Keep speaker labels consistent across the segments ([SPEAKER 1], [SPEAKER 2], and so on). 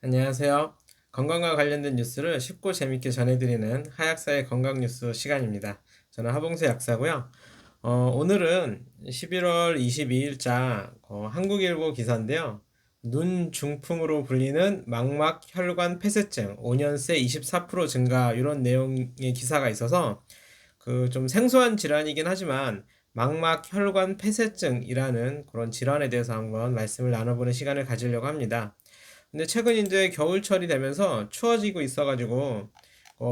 [SPEAKER 1] 안녕하세요. 건강과 관련된 뉴스를 쉽고 재밌게 전해드리는 하약사의 건강 뉴스 시간입니다. 저는 하봉수 약사고요. 오늘은 11월 22일자 한국일보 기사인데요. 눈 중풍으로 불리는 망막 혈관 폐쇄증 5년 새 24% 증가 이런 내용의 기사가 있어서 그 좀 생소한 질환이긴 하지만 망막 혈관 폐쇄증이라는 그런 질환에 대해서 한번 말씀을 나눠보는 시간을 가지려고 합니다. 근데 최근 이제 겨울철이 되면서 추워지고 있어가지고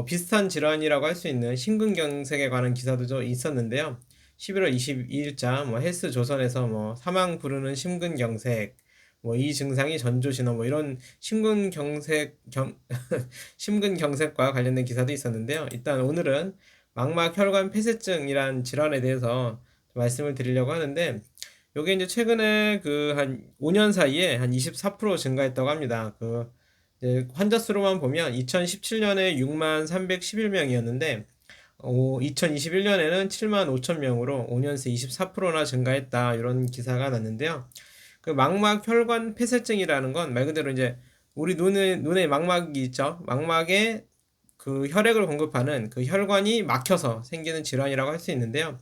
[SPEAKER 1] 비슷한 질환이라고 할 수 있는 심근경색에 관한 기사도 좀 있었는데요. 11월 22일자 뭐 헬스 조선에서 뭐 사망 부르는 심근경색 뭐 이 증상이 전조신호 뭐 이런 심근경색과 관련된 기사도 있었는데요. 일단 오늘은 망막 혈관 폐쇄증이란 질환에 대해서 말씀을 드리려고 하는데 요게 이제 최근에 그 한 5년 사이에 한 24% 증가했다고 합니다. 그 이제 환자 수로만 보면 2017년에 6만 311명이었는데 2021년에는 7만 5천 명으로 5년 새 24%나 증가했다 이런 기사가 났는데요. 그 망막 혈관 폐쇄증이라는 건 말 그대로 이제 우리 눈에 망막이 있죠. 망막에 그 혈액을 공급하는 그 혈관이 막혀서 생기는 질환이라고 할 수 있는데요.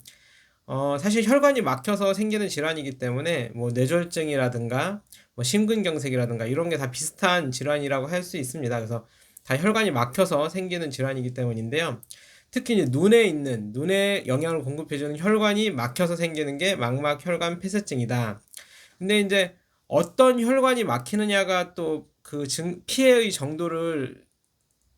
[SPEAKER 1] 사실 혈관이 막혀서 생기는 질환이기 때문에 뭐 뇌졸중이라든가 뭐 심근경색이라든가 이런 게 다 비슷한 질환이라고 할 수 있습니다. 그래서 다 혈관이 막혀서 생기는 질환이기 때문인데요. 특히 이제 눈에 영양을 공급해주는 혈관이 막혀서 생기는 게 망막 혈관 폐쇄증이다. 근데 이제 어떤 혈관이 막히느냐가 또 그 피해의 정도를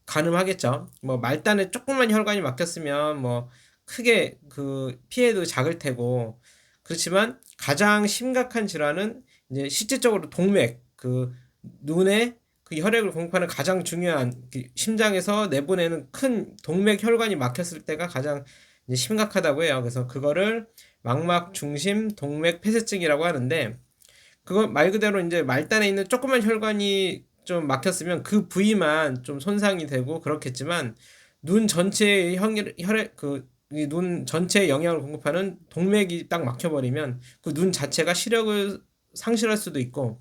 [SPEAKER 1] 가늠하겠죠. 뭐 말단에 조금만 혈관이 막혔으면 뭐 크게 그 피해도 작을 테고 그렇지만 가장 심각한 질환은 이제 실질적으로 동맥 그 눈에 그 혈액을 공급하는 가장 중요한 그 심장에서 내보내는 큰 동맥 혈관이 막혔을 때가 가장 이제 심각하다고 해요. 그래서 그거를 망막 중심 동맥 폐쇄증이라고 하는데 그거 말 그대로 이제 말단에 있는 조그만 혈관이 좀 막혔으면 그 부위만 좀 손상이 되고 그렇겠지만 눈 전체의 혈액 눈 전체에 영향을 공급하는 동맥이 딱 막혀버리면 그 눈 자체가 시력을 상실할 수도 있고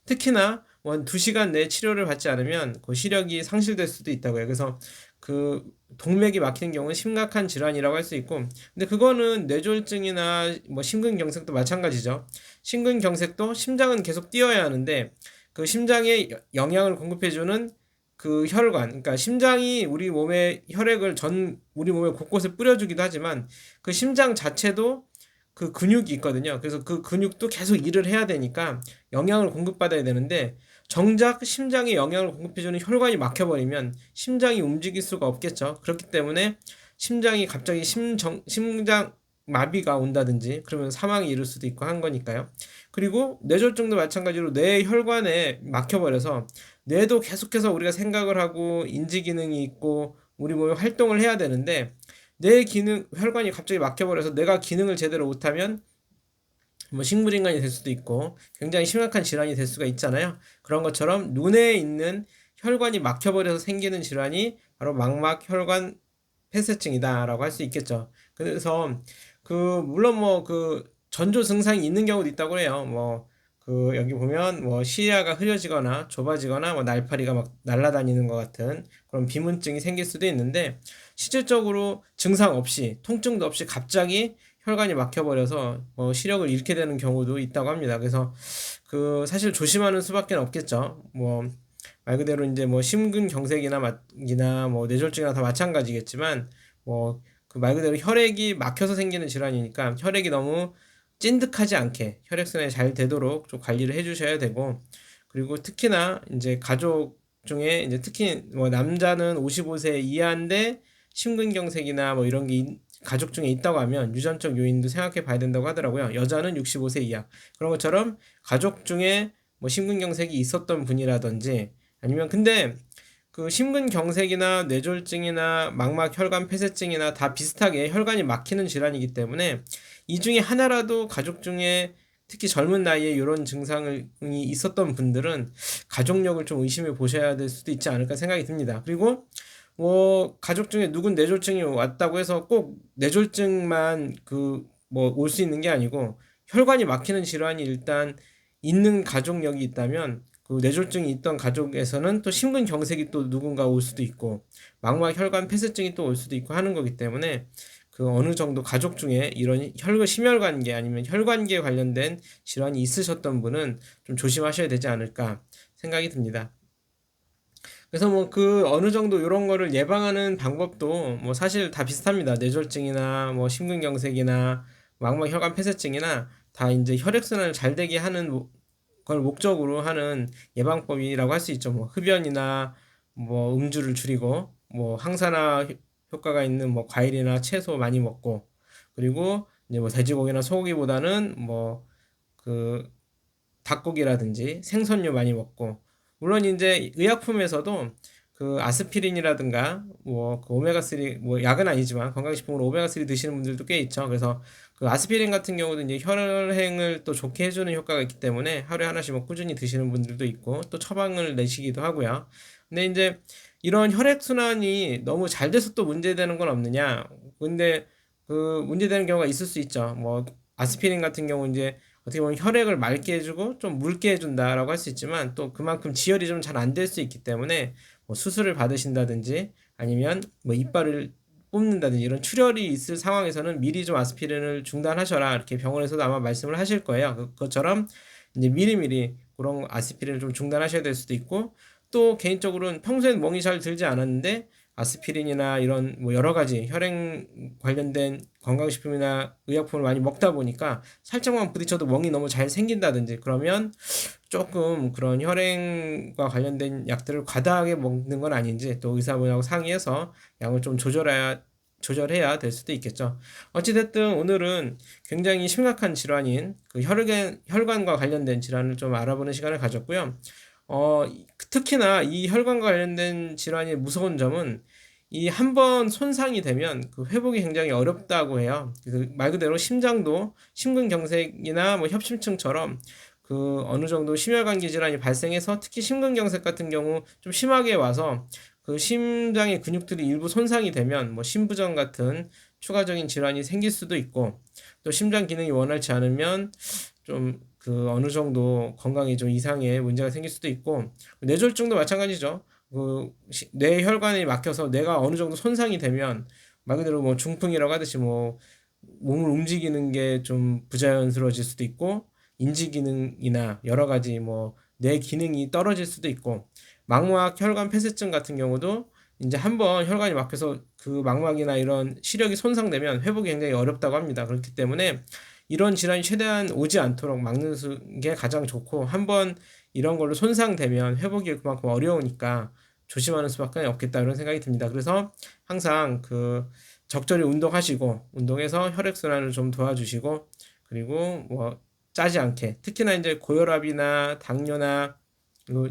[SPEAKER 1] 특히나 뭐 2시간 내에 치료를 받지 않으면 그 시력이 상실될 수도 있다고 해요. 그래서 그 동맥이 막히는 경우는 심각한 질환이라고 할 수 있고 근데 그거는 뇌졸중이나 뭐 심근경색도 마찬가지죠. 심근경색도 심장은 계속 뛰어야 하는데 그 심장에 영양을 공급해주는 그 혈관, 그러니까 심장이 우리 몸에 혈액을 우리 몸의 곳곳에 뿌려주기도 하지만 그 심장 자체도 그 근육이 있거든요. 그래서 그 근육도 계속 일을 해야 되니까 영양을 공급받아야 되는데 정작 심장에 영양을 공급해주는 혈관이 막혀버리면 심장이 움직일 수가 없겠죠. 그렇기 때문에 심장이 갑자기 심장 마비가 온다든지 그러면 사망이 이를 수도 있고 한 거니까요. 그리고 뇌졸중도 마찬가지로 뇌 혈관에 막혀버려서 뇌도 계속해서 우리가 생각을 하고 인지 기능이 있고 우리 몸에 활동을 해야 되는데 뇌 기능 혈관이 갑자기 막혀버려서 뇌가 기능을 제대로 못하면 뭐 식물인간이 될 수도 있고 굉장히 심각한 질환이 될 수가 있잖아요. 그런 것처럼 눈에 있는 혈관이 막혀버려서 생기는 질환이 바로 망막 혈관 폐쇄증이다라고 할 수 있겠죠. 그래서 그 물론 뭐 그 전조 증상이 있는 경우도 있다고 해요. 뭐 그 여기 보면 뭐 시야가 흐려지거나 좁아지거나 뭐 날파리가 막 날아다니는 것 같은 그런 비문증이 생길 수도 있는데 실질적으로 증상 없이 통증도 없이 갑자기 혈관이 막혀버려서 시력을 잃게 되는 경우도 있다고 합니다. 그래서 그 사실 조심하는 수밖에 없겠죠. 뭐 말 그대로 이제 뭐 심근경색이나 뭐 뇌졸중이나 다 마찬가지겠지만 뭐 그 말 그대로 혈액이 막혀서 생기는 질환이니까 혈액이 너무 찐득하지 않게 혈액순환이 잘 되도록 좀 관리를 해주셔야 되고 그리고 특히나 이제 가족 중에 이제 특히 뭐 남자는 55세 이하인데 심근경색이나 뭐 이런 게 가족 중에 있다고 하면 유전적 요인도 생각해 봐야 된다고 하더라고요. 여자는 65세 이하 그런 것처럼 가족 중에 뭐 심근경색이 있었던 분이라든지 아니면 근데 그 심근경색이나 뇌졸중이나 망막 혈관 폐쇄증이나 다 비슷하게 혈관이 막히는 질환이기 때문에 이 중에 하나라도 가족 중에 특히 젊은 나이에 이런 증상이 있었던 분들은 가족력을 좀 의심해 보셔야 될 수도 있지 않을까 생각이 듭니다. 그리고 뭐 가족 중에 누군 뇌졸중이 왔다고 해서 꼭 뇌졸중만 그 뭐 올 수 있는 게 아니고 혈관이 막히는 질환이 일단 있는 가족력이 있다면 그 뇌졸중이 있던 가족에서는 또 심근경색이 또 누군가 올 수도 있고 망막 혈관 폐쇄증이 또 올 수도 있고 하는 거기 때문에 그 어느 정도 가족 중에 이런 심혈관계 아니면 혈관계에 관련된 질환이 있으셨던 분은 좀 조심하셔야 되지 않을까 생각이 듭니다. 그래서 뭐 그 어느 정도 이런 거를 예방하는 방법도 뭐 사실 다 비슷합니다. 뇌졸중이나 뭐 심근경색이나 망막혈관 폐쇄증이나 다 이제 혈액순환을 잘 되게 하는 걸 목적으로 하는 예방법이라고 할 수 있죠. 뭐 흡연이나 뭐 음주를 줄이고 뭐 항산화 효과가 있는 뭐 과일이나 채소 많이 먹고 그리고 이제 뭐 돼지고기나 소고기보다는 뭐 그 닭고기라든지 생선류 많이 먹고 물론 이제 의약품에서도 그 아스피린이라든가 뭐그 오메가3 뭐 약은 아니지만 건강식품으로 오메가3 드시는 분들도 꽤 있죠. 그래서 그 아스피린 같은 경우도 이제 혈행을 또 좋게 해주는 효과가 있기 때문에 하루에 하나씩 뭐 꾸준히 드시는 분들도 있고 또 처방을 내시기도 하고요. 근데 이제 이런 혈액순환이 너무 잘 돼서 또 문제되는 건 없느냐? 근데 그 문제되는 경우가 있을 수 있죠. 뭐 아스피린 같은 경우 이제 어떻게 보면 혈액을 맑게 해주고 좀 묽게 해준다라고 할 수 있지만 또 그만큼 지혈이 좀 잘 안 될 수 있기 때문에 뭐 수술을 받으신다든지 아니면 뭐 이빨을 뽑는다든지 이런 출혈이 있을 상황에서는 미리 좀 아스피린을 중단하셔라 이렇게 병원에서도 아마 말씀을 하실 거예요. 그것처럼 이제 미리미리 그런 아스피린을 좀 중단하셔야 될 수도 있고 또 개인적으로는 평소엔 멍이 잘 들지 않았는데 아스피린이나 이런 뭐 여러 가지 혈행 관련된 건강식품이나 의약품을 많이 먹다 보니까 살짝만 부딪혀도 멍이 너무 잘 생긴다든지 그러면 조금 그런 혈행과 관련된 약들을 과다하게 먹는 건 아닌지 또 의사분하고 상의해서 양을 좀 조절해야 될 수도 있겠죠. 어찌됐든 오늘은 굉장히 심각한 질환인 그 혈관과 관련된 질환을 좀 알아보는 시간을 가졌고요. 특히나 이 혈관과 관련된 질환이 무서운 점은 이 한 번 손상이 되면 그 회복이 굉장히 어렵다고 해요. 그래서 말 그대로 심장도 심근경색이나 뭐 협심증처럼 그 어느 정도 심혈관계 질환이 발생해서 특히 심근경색 같은 경우 좀 심하게 와서 그 심장의 근육들이 일부 손상이 되면 뭐 심부전 같은 추가적인 질환이 생길 수도 있고 또 심장 기능이 원활치 않으면 좀 그 어느 정도 건강에 좀 이상의 문제가 생길 수도 있고 뇌졸중도 마찬가지죠. 그 뇌혈관이 막혀서 뇌가 어느 정도 손상이 되면 말 그대로 뭐 중풍이라고 하듯이 뭐 몸을 움직이는 게 좀 부자연스러워질 수도 있고 인지 기능이나 여러 가지 뭐 뇌 기능이 떨어질 수도 있고 망막 혈관 폐쇄증 같은 경우도 이제 한번 혈관이 막혀서 그 망막이나 이런 시력이 손상되면 회복이 굉장히 어렵다고 합니다. 그렇기 때문에 이런 질환이 최대한 오지 않도록 막는 게 가장 좋고 한번 이런 걸로 손상되면 회복이 그만큼 어려우니까 조심하는 수밖에 없겠다 이런 생각이 듭니다. 그래서 항상 그 적절히 운동하시고 운동해서 혈액순환을 좀 도와주시고 그리고 뭐 짜지 않게 특히나 이제 고혈압이나 당뇨나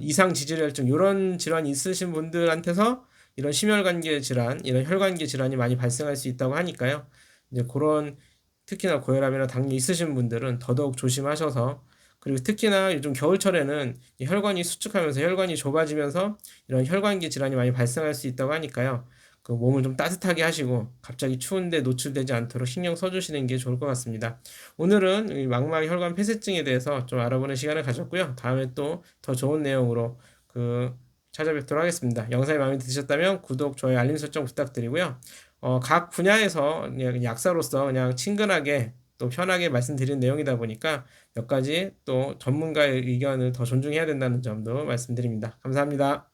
[SPEAKER 1] 이상 지질혈증 이런 질환이 있으신 분들한테서 이런 심혈관계 질환, 이런 혈관계 질환이 많이 발생할 수 있다고 하니까요. 이제 그런 특히나 고혈압이나 당뇨 있으신 분들은 더더욱 조심하셔서 그리고 특히나 요즘 겨울철에는 이 혈관이 수축하면서 혈관이 좁아지면서 이런 혈관계 질환이 많이 발생할 수 있다고 하니까요. 그 몸을 좀 따뜻하게 하시고 갑자기 추운데 노출되지 않도록 신경 써주시는 게 좋을 것 같습니다. 오늘은 이 망막 혈관 폐쇄증에 대해서 좀 알아보는 시간을 가졌고요. 다음에 또 더 좋은 내용으로 그 찾아뵙도록 하겠습니다. 영상이 마음에 드셨다면 구독, 좋아요, 알림 설정 부탁드리고요. 각 분야에서 그냥 약사로서 그냥 친근하게 또 편하게 말씀드린 내용이다 보니까 몇 가지 또 전문가의 의견을 더 존중해야 된다는 점도 말씀드립니다. 감사합니다.